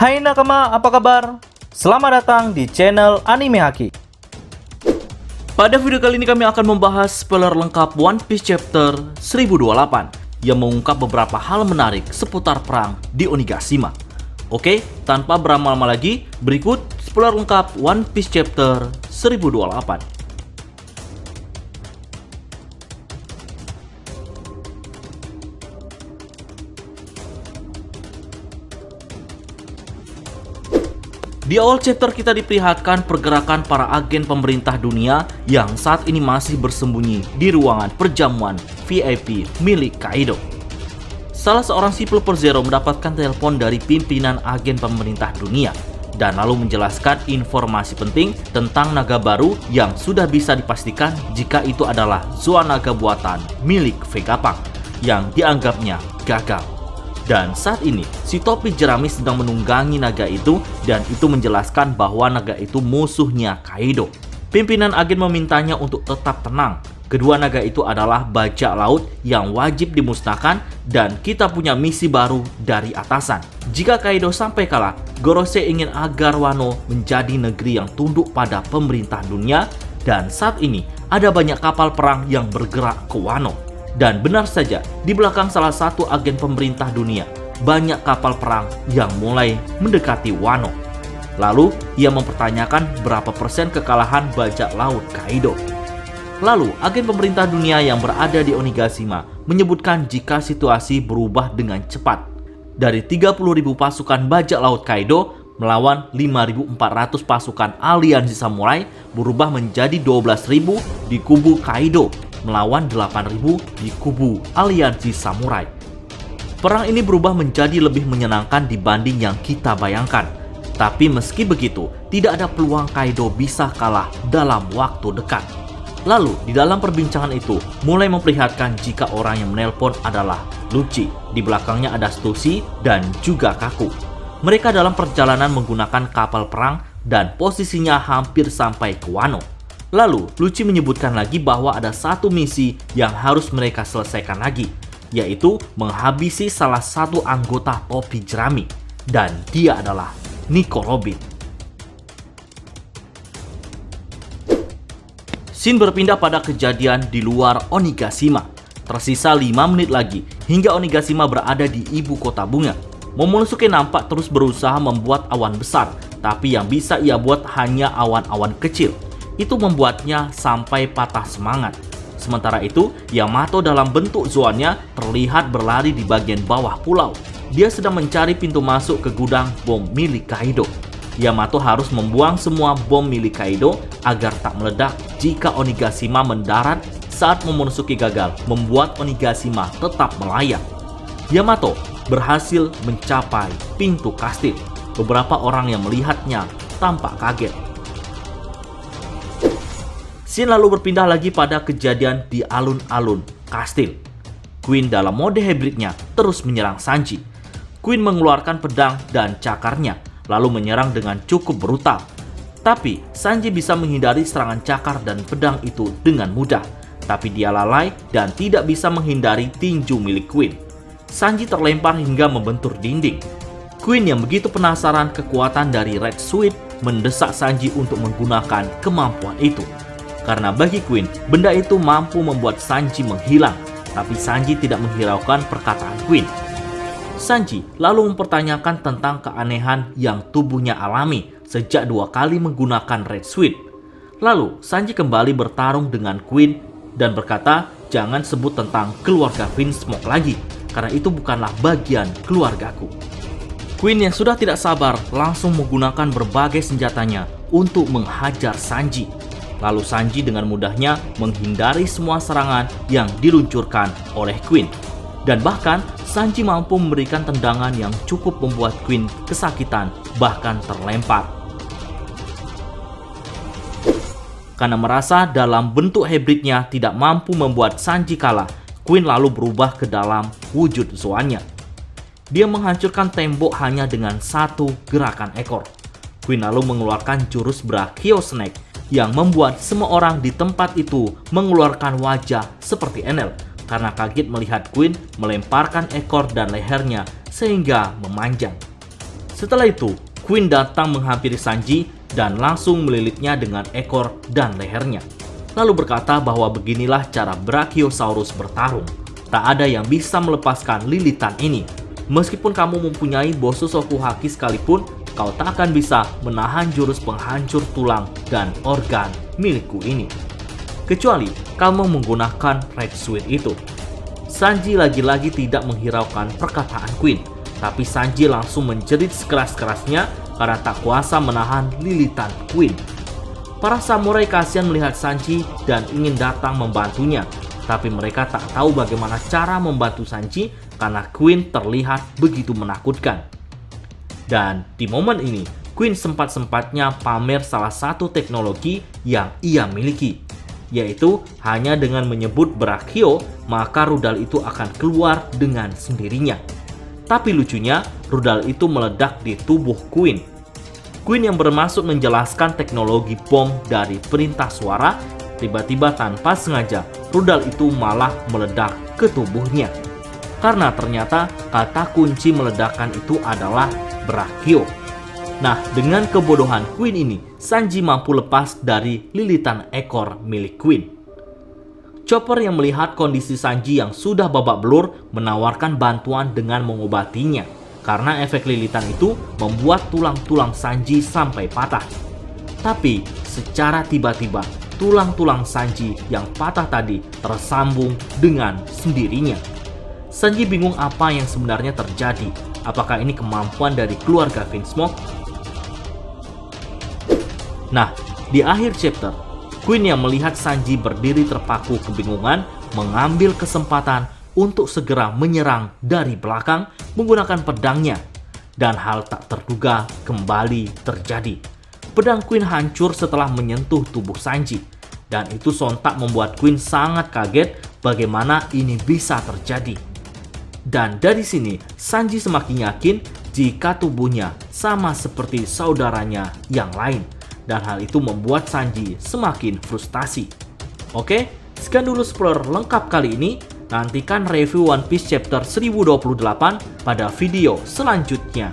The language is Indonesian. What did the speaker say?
Hai nakama, apa kabar? Selamat datang di channel Anime Haki. Pada video kali ini kami akan membahas spoiler lengkap One Piece Chapter 1028 yang mengungkap beberapa hal menarik seputar perang di Onigashima. Oke, tanpa berlama-lama lagi, berikut spoiler lengkap One Piece Chapter 1028. Di awal chapter kita diperlihatkan pergerakan para agen pemerintah dunia yang saat ini masih bersembunyi di ruangan perjamuan VIP milik Kaido. Salah seorang si Super Zero mendapatkan telepon dari pimpinan agen pemerintah dunia dan lalu menjelaskan informasi penting tentang naga baru yang sudah bisa dipastikan jika itu adalah Zoan naga buatan milik Vegapunk yang dianggapnya gagal. Dan saat ini, si topi jerami sedang menunggangi naga itu dan itu menjelaskan bahwa naga itu musuhnya Kaido. Pimpinan agen memintanya untuk tetap tenang. Kedua naga itu adalah bajak laut yang wajib dimusnahkan dan kita punya misi baru dari atasan. Jika Kaido sampai kalah, Gorosei ingin agar Wano menjadi negeri yang tunduk pada pemerintah dunia dan saat ini ada banyak kapal perang yang bergerak ke Wano. Dan benar saja, di belakang salah satu agen pemerintah dunia, banyak kapal perang yang mulai mendekati Wano. Lalu, ia mempertanyakan berapa persen kekalahan bajak laut Kaido. Lalu, agen pemerintah dunia yang berada di Onigashima menyebutkan jika situasi berubah dengan cepat. Dari 30.000 pasukan bajak laut Kaido melawan 5.400 pasukan aliansi samurai berubah menjadi 12.000 di kubu Kaido melawan 8.000 di kubu aliansi samurai. Perang ini berubah menjadi lebih menyenangkan dibanding yang kita bayangkan. Tapi meski begitu, tidak ada peluang Kaido bisa kalah dalam waktu dekat. Lalu, di dalam perbincangan itu, mulai memperlihatkan jika orang yang menelpon adalah Lucci. Di belakangnya ada Stussy dan juga Kaku. Mereka dalam perjalanan menggunakan kapal perang dan posisinya hampir sampai ke Wano. Lalu, Lucci menyebutkan lagi bahwa ada satu misi yang harus mereka selesaikan lagi, yaitu menghabisi salah satu anggota topi jerami, dan dia adalah Nico Robin. Scene berpindah pada kejadian di luar Onigashima. Tersisa 5 menit lagi hingga Onigashima berada di ibu kota bunga. Momonosuke nampak terus berusaha membuat awan besar, tapi yang bisa ia buat hanya awan-awan kecil. Itu membuatnya sampai patah semangat. Sementara itu, Yamato dalam bentuk Zoannya terlihat berlari di bagian bawah pulau. Dia sedang mencari pintu masuk ke gudang bom milik Kaido. Yamato harus membuang semua bom milik Kaido agar tak meledak jika Onigashima mendarat saat Momonosuke gagal membuat Onigashima tetap melayang. Yamato berhasil mencapai pintu kastil. Beberapa orang yang melihatnya tampak kaget. Scene lalu berpindah lagi pada kejadian di alun-alun kastil. Queen dalam mode hybridnya terus menyerang Sanji. Queen mengeluarkan pedang dan cakarnya, lalu menyerang dengan cukup brutal. Tapi Sanji bisa menghindari serangan cakar dan pedang itu dengan mudah. Tapi dia lalai dan tidak bisa menghindari tinju milik Queen. Sanji terlempar hingga membentur dinding. Queen yang begitu penasaran kekuatan dari Red Sweet mendesak Sanji untuk menggunakan kemampuan itu. Karena bagi Queen, benda itu mampu membuat Sanji menghilang, tapi Sanji tidak menghiraukan perkataan Queen. Sanji lalu mempertanyakan tentang keanehan yang tubuhnya alami sejak 2 kali menggunakan Red Sweet. Lalu Sanji kembali bertarung dengan Queen dan berkata, jangan sebut tentang keluarga Vinsmoke lagi, karena itu bukanlah bagian keluargaku. Queen yang sudah tidak sabar langsung menggunakan berbagai senjatanya untuk menghajar Sanji. Lalu Sanji dengan mudahnya menghindari semua serangan yang diluncurkan oleh Queen. Dan bahkan Sanji mampu memberikan tendangan yang cukup membuat Queen kesakitan bahkan terlempar. Karena merasa dalam bentuk hybridnya tidak mampu membuat Sanji kalah, Queen lalu berubah ke dalam wujud Zoannya. Dia menghancurkan tembok hanya dengan satu gerakan ekor. Queen lalu mengeluarkan jurus Brachio Snake yang membuat semua orang di tempat itu mengeluarkan wajah seperti Enel karena kaget melihat Queen melemparkan ekor dan lehernya sehingga memanjang. Setelah itu, Queen datang menghampiri Sanji dan langsung melilitnya dengan ekor dan lehernya. Lalu berkata bahwa beginilah cara Brachiosaurus bertarung. Tak ada yang bisa melepaskan lilitan ini. Meskipun kamu mempunyai Bosozoku Haki sekalipun, kau tak akan bisa menahan jurus penghancur tulang dan organ milikku ini. Kecuali kamu menggunakan Red Sword itu. Sanji lagi-lagi tidak menghiraukan perkataan Queen. Tapi Sanji langsung menjerit sekeras-kerasnya karena tak kuasa menahan lilitan Queen. Para samurai kasihan melihat Sanji dan ingin datang membantunya. Tapi mereka tak tahu bagaimana cara membantu Sanji karena Queen terlihat begitu menakutkan. Dan di momen ini, Queen sempat-sempatnya pamer salah satu teknologi yang ia miliki. Yaitu hanya dengan menyebut Brachio, maka rudal itu akan keluar dengan sendirinya. Tapi lucunya, rudal itu meledak di tubuh Queen. Queen yang bermaksud menjelaskan teknologi bom dari perintah suara, tiba-tiba tanpa sengaja, rudal itu malah meledak ke tubuhnya. Karena ternyata kata kunci meledakkan itu adalah Brachio. Nah, dengan kebodohan Queen ini, Sanji mampu lepas dari lilitan ekor milik Queen. Chopper yang melihat kondisi Sanji yang sudah babak belur menawarkan bantuan dengan mengobatinya. Karena efek lilitan itu membuat tulang-tulang Sanji sampai patah. Tapi secara tiba-tiba, tulang-tulang Sanji yang patah tadi tersambung dengan sendirinya. Sanji bingung apa yang sebenarnya terjadi. Apakah ini kemampuan dari keluarga Vinsmoke? Nah, di akhir chapter, Queen yang melihat Sanji berdiri terpaku kebingungan mengambil kesempatan untuk segera menyerang dari belakang menggunakan pedangnya. Dan hal tak terduga kembali terjadi. Pedang Queen hancur setelah menyentuh tubuh Sanji. Dan itu sontak membuat Queen sangat kaget bagaimana ini bisa terjadi. Dan dari sini Sanji semakin yakin jika tubuhnya sama seperti saudaranya yang lain. Dan hal itu membuat Sanji semakin frustasi. Oke, sekian dulu spoiler lengkap kali ini. Nantikan review One Piece chapter 1028 pada video selanjutnya.